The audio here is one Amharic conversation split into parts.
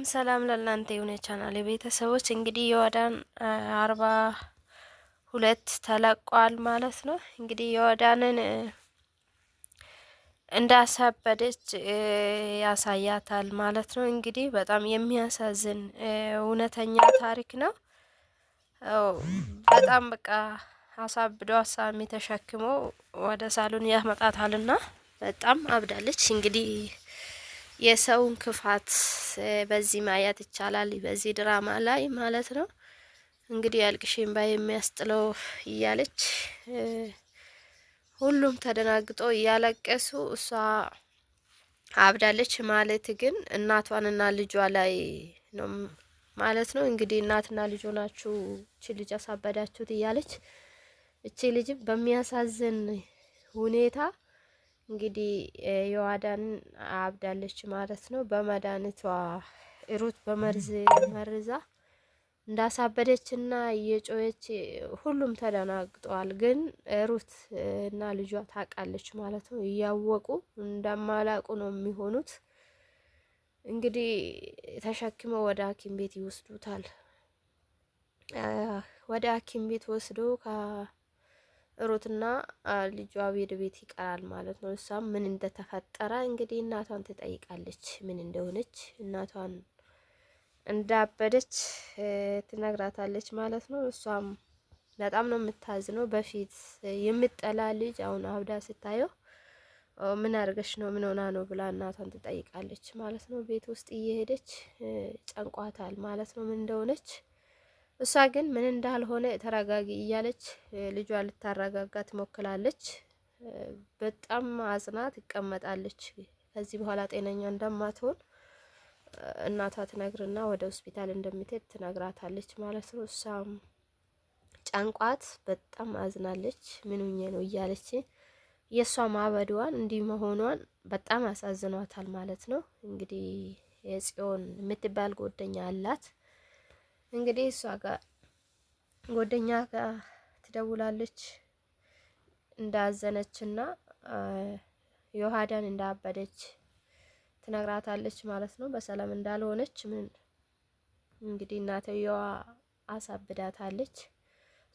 ሰላም ለእናንተ የሆነ ቻናል የቤተሰቦች እንግዲህ የወዳን 42 ተለቋል ማለት ነው። እንግዲህ የወዳንን እንዳሳበደች ያሳያታል ማለት ነው። እንግዲህ በጣም የሚያሳዝን እውነተኛ ታሪክ ነው። በጣም በቃ አሳብዶ አሳሚ ተሸክሞ ወደ ሳሎን ያመጣታልና በጣም አብዳለች። እንግዲህ የሰውን ክፋት በዚህ ማየት ይቻላል፣ በዚህ ድራማ ላይ ማለት ነው። እንግዲህ ያልቅሽም ባይ የሚያስጥለው እያለች ሁሉም ተደናግጦ እያለቀሱ እሷ አብዳለች ማለት ግን እናቷንና ልጇ ላይ ነው ማለት ነው። እንግዲህ እናትና ልጅ ሆናችሁ እቺ ልጅ አሳበዳችሁት እያለች እቺ ልጅ በሚያሳዝን ሁኔታ እንግዲህ የዋዳን አብዳለች ማለት ነው። በመድኃኒቷ ሩት በመርዝ መርዛ እንዳሳበደችና እየጮየች ሁሉም ተደናግጧል። ግን ሩት እና ልጇ ታውቃለች ማለት ነው። እያወቁ እንደማላቁ ነው የሚሆኑት። እንግዲህ ተሸክመው ወደ ሐኪም ቤት ይወስዱታል። ወደ ሐኪም ቤት ወስዶ ሩትና ልጇ ቤት ይቀራል ማለት ነው። እሷም ምን እንደተፈጠረ እንግዲህ እናቷን ትጠይቃለች። ምን እንደሆነች እናቷን እንዳበደች ትነግራታለች ማለት ነው። እሷም በጣም ነው የምታዝነው። በፊት የምጠላ ልጅ አሁን አብዳ ስታየው ምን አድርገሽ ነው ምን ሆና ነው ብላ እናቷን ትጠይቃለች ማለት ነው። ቤት ውስጥ እየሄደች ጨንቋታል ማለት ነው ምን እንደሆነች። እሷ ግን ምን እንዳልሆነ ተረጋጊ እያለች ልጇ ልታረጋጋ ትሞክላለች። በጣም አዝና ትቀመጣለች። ከዚህ በኋላ ጤነኛ እንደማትሆን እናቷ ትነግርና ወደ ሆስፒታል እንደምትሄድ ትነግራታለች ማለት ነው። እሷም ጨንቋት በጣም አዝናለች። ምን ሆኜ ነው እያለች የእሷ ማበዷን እንዲህ መሆኗን በጣም አሳዝኗታል ማለት ነው። እንግዲህ የጽዮን የምትባል ጓደኛ አላት። እንግዲህ እሷ ጋር ጓደኛ ጋር ትደውላለች እንዳዘነችና ዮሐዳን እንዳበደች ትነግራታለች ማለት ነው። በሰላም እንዳልሆነች ምን እንግዲህ እናትየዋ አሳብዳታለች።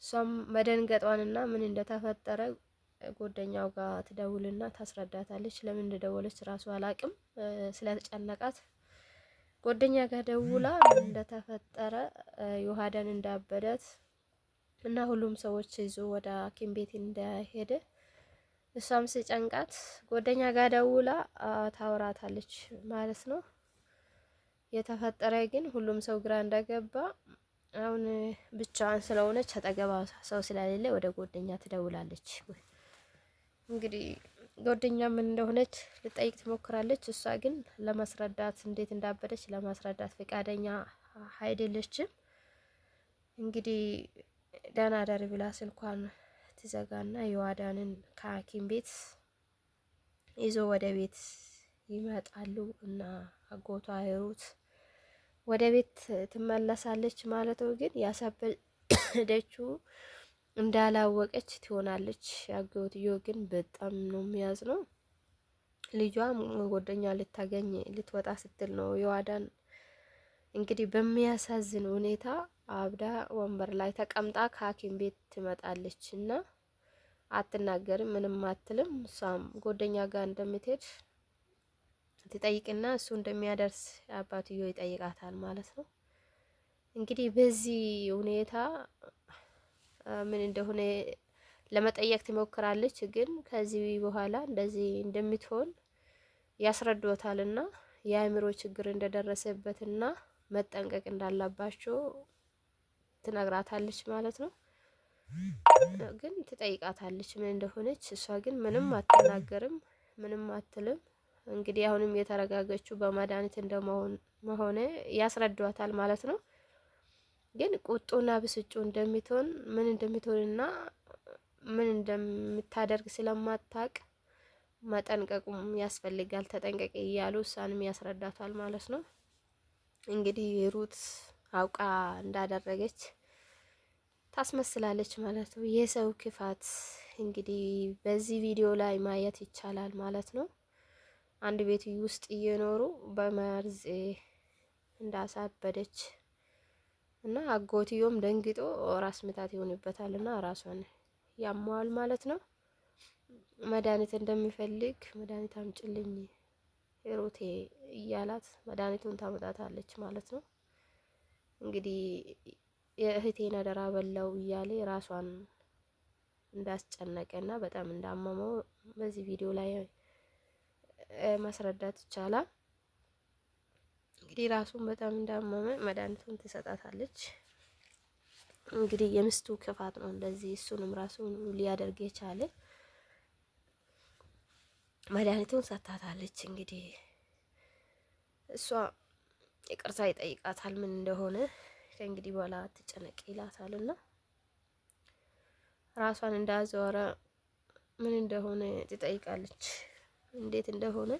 እሷም መደንገጧንና ምን እንደተፈጠረ ጓደኛው ጋር ትደውልና ታስረዳታለች። ለምን እንደደወለች ራሱ አላቅም ስለተጨነቃት ጓደኛ ጋር ደውላ ምን እንደተፈጠረ ዮሐዳን እንዳበዳት እና ሁሉም ሰዎች ይዞ ወደ ሐኪም ቤት እንደሄደ እሷም ሲጨንቃት ጓደኛ ጋር ደውላ ታወራታለች ማለት ነው። የተፈጠረ ግን ሁሉም ሰው ግራ እንደገባ አሁን ብቻዋን ስለሆነች አጠገባ ሰው ስለሌለ ወደ ጓደኛ ትደውላለች። እንግዲህ ጓደኛ ምን እንደሆነች ልጠይቅ ትሞክራለች። እሷ ግን ለማስረዳት እንዴት እንዳበደች ለማስረዳት ፈቃደኛ አይደለችም። እንግዲህ ደህና ደር ብላ ስልኳን ትዘጋና ዮሐዳንን ከሐኪም ቤት ይዞ ወደ ቤት ይመጣሉ እና አጎቷ ሩት ወደ ቤት ትመለሳለች ማለት ነው። ግን ያሳበደችው እንዳላወቀች ትሆናለች። አጎትዮ ግን በጣም ነው የሚያዝነው። ልጇም ጓደኛ ልታገኝ ልትወጣ ስትል ነው ዮሐዳን እንግዲህ በሚያሳዝን ሁኔታ አብዳ ወንበር ላይ ተቀምጣ ከሐኪም ቤት ትመጣለች እና አትናገርም፣ ምንም አትልም። እሷም ጓደኛ ጋር እንደምትሄድ ትጠይቅና እሱ እንደሚያደርስ አባትዮ ይጠይቃታል ማለት ነው። እንግዲህ በዚህ ሁኔታ ምን እንደሆነ ለመጠየቅ ትሞክራለች። ግን ከዚህ በኋላ እንደዚህ እንደምትሆን ያስረዷታልና የአእምሮ ችግር እንደደረሰበትና መጠንቀቅ እንዳለባቸው ትነግራታለች ማለት ነው። ግን ትጠይቃታለች ምን እንደሆነች። እሷ ግን ምንም አትናገርም፣ ምንም አትልም። እንግዲህ አሁንም የተረጋገችው በመድኃኒት እንደመሆነ ያስረዷታል ማለት ነው። ግን ቁጡና ብስጩ እንደምትሆን ምን እንደምትሆንና ምን እንደምታደርግ ስለማታቅ መጠንቀቁም ያስፈልጋል። ተጠንቀቂ እያሉ እሷንም ያስረዳታል ማለት ነው። እንግዲህ ሩት አውቃ እንዳደረገች ታስመስላለች ማለት ነው። የሰው ክፋት እንግዲህ በዚህ ቪዲዮ ላይ ማየት ይቻላል ማለት ነው። አንድ ቤት ውስጥ እየኖሩ በመርዝ እንዳሳበደች እና አጎትዮም ደንግጦ ራስ ምታት ይሆንበታል እና ራሷን ያሟል ማለት ነው። መድኃኒት እንደሚፈልግ መድኃኒት አምጪልኝ ሩቴ እያላት መድኃኒቱን ታመጣታለች ማለት ነው። እንግዲህ የእህቴን አደራ በላው እያለ ራሷን እንዳስጨነቀና በጣም እንዳመመው በዚህ ቪዲዮ ላይ ማስረዳት ይቻላል። እንግዲህ ራሱን በጣም እንዳመመ መድኃኒቱን ትሰጣታለች። እንግዲህ የምስቱ ክፋት ነው እንደዚህ እሱንም ራሱን ሊያደርግ የቻለ መድኃኒቱን ሰጥታታለች። እንግዲህ እሷ ይቅርታ ይጠይቃታል ምን እንደሆነ ከእንግዲህ በኋላ አትጨነቅ ይላታልና ራሷን እንዳዘወረ ምን እንደሆነ ትጠይቃለች። እንዴት እንደሆነ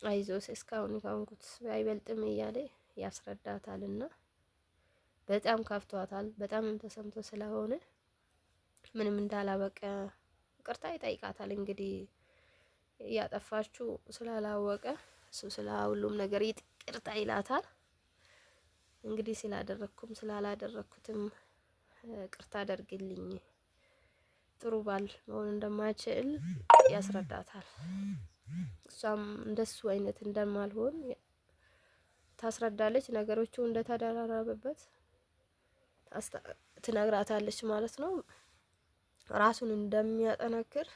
አይዞስ እስካሁን ካንኩት አይበልጥም እያለ ያስረዳታልና በጣም ከፍቷታል። በጣምም ተሰምቶ ስለሆነ ምንም እንዳላበቀ ይቅርታ ይጠይቃታል። እንግዲህ ያጠፋችሁ ስላላወቀ እሱ ስለ ሁሉም ነገር ይቅርታ ይላታል። እንግዲህ ስላደረኩም ስላላደረኩትም ይቅርታ አድርግልኝ ጥሩ ባል መሆን እንደማይችል ያስረዳታል። እሷም እንደሱ አይነት እንደማልሆን ታስረዳለች። ነገሮቹ እንደተደራረበበት ትነግራታለች ማለት ነው። ራሱን እንደሚያጠነክር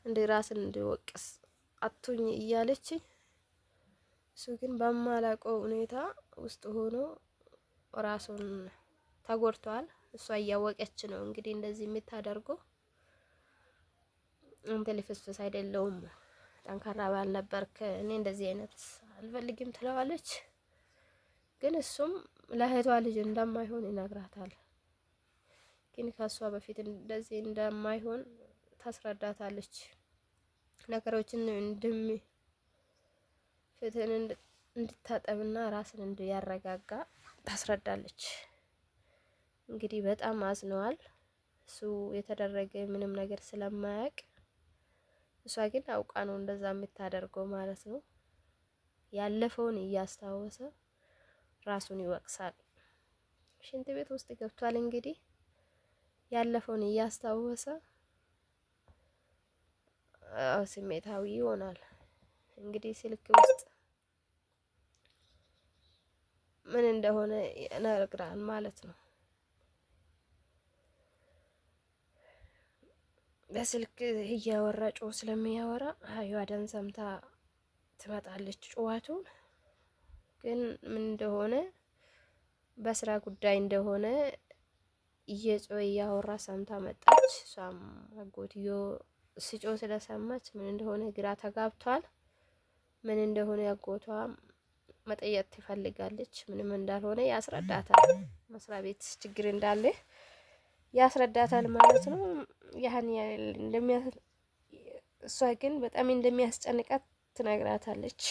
እንደ ራስን እንዲወቅስ አቱኝ እያለች እሱ ግን በማላውቀው ሁኔታ ውስጥ ሆኖ ራሱን ተጎድቷል። እሷ እያወቀች ነው እንግዲህ እንደዚህ የምታደርገው። አንተ ልፍስፍስ አይደለውም ጠንካራ ባል ነበርክ፣ እኔ እንደዚህ አይነት አልፈልግም ትለዋለች። ግን እሱም ለእህቷ ልጅ እንደማይሆን ይነግራታል። ግን ከሷ በፊት እንደዚህ እንደማይሆን ታስረዳታለች። ነገሮችን ፍትህን እንድታጠብና ራስን እንዲያረጋጋ ታስረዳለች። እንግዲህ በጣም አዝነዋል። እሱ የተደረገ ምንም ነገር ስለማያውቅ እሷ ግን አውቃ ነው እንደዛ የምታደርገው ማለት ነው። ያለፈውን እያስታወሰ ራሱን ይወቅሳል። ሽንት ቤት ውስጥ ገብቷል። እንግዲህ ያለፈውን እያስታወሰ ስሜታዊ ይሆናል። እንግዲህ ስልክ ውስጥ ምን እንደሆነ ይነግራል ማለት ነው። በስልክ እያወራ ጮህ ስለሚያወራ አዩአዳን ሰምታ ትመጣለች። ጩኸቱን ግን ምን እንደሆነ በስራ ጉዳይ እንደሆነ እየጮህ እያወራ ሰምታ መጣች። እሷም አጎትዮ ሲጮህ ስለሰማች ምን እንደሆነ ግራ ተጋብቷል። ምን እንደሆነ ያጎቷ መጠየቅ ትፈልጋለች። ምንም እንዳልሆነ ያስረዳታል። መስሪያ ቤት ችግር እንዳለ ያስረዳታል ማለት ነው። ያን እሷ ግን በጣም እንደሚያስጨንቃት ትነግራታለች።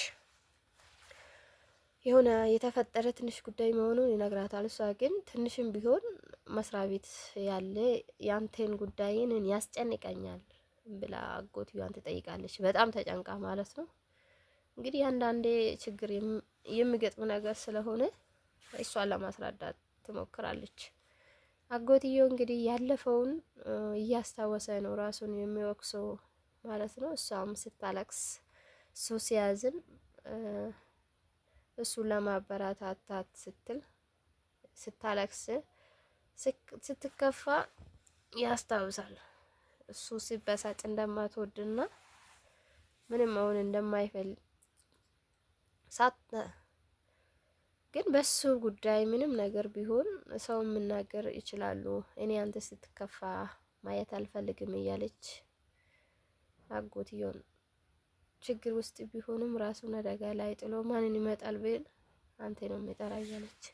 የሆነ የተፈጠረ ትንሽ ጉዳይ መሆኑን ይነግራታል። እሷ ግን ትንሽም ቢሆን መስሪያ ቤት ያለ ያንተን ጉዳይን ያስጨንቀኛል ብላ አጎትየዋን ትጠይቃለች። በጣም ተጨንቃ ማለት ነው። እንግዲህ አንዳንዴ ችግር የሚገጥም ነገር ስለሆነ እሷን ለማስረዳት ትሞክራለች። አጎትየው እንግዲህ ያለፈውን እያስታወሰ ነው ራሱን የሚወቅሰው ማለት ነው። እሷም ስታለቅስ እሱ ሲያዝን እሱን ለማበረታታት ስትል ስታለቅስ ስትከፋ ያስታውሳል። እሱ ሲበሳጭ እንደማትወድና ምንም መሆን እንደማይፈልግ ግን በሱ ጉዳይ ምንም ነገር ቢሆን ሰው መናገር ይችላሉ። እኔ አንተ ስትከፋ ማየት አልፈልግም እያለች አጎትየውን ችግር ውስጥ ቢሆንም ራሱን አደጋ ላይ ጥሎ ማንን ይመጣል ብል አንተ ነው የሚጠራ እያለች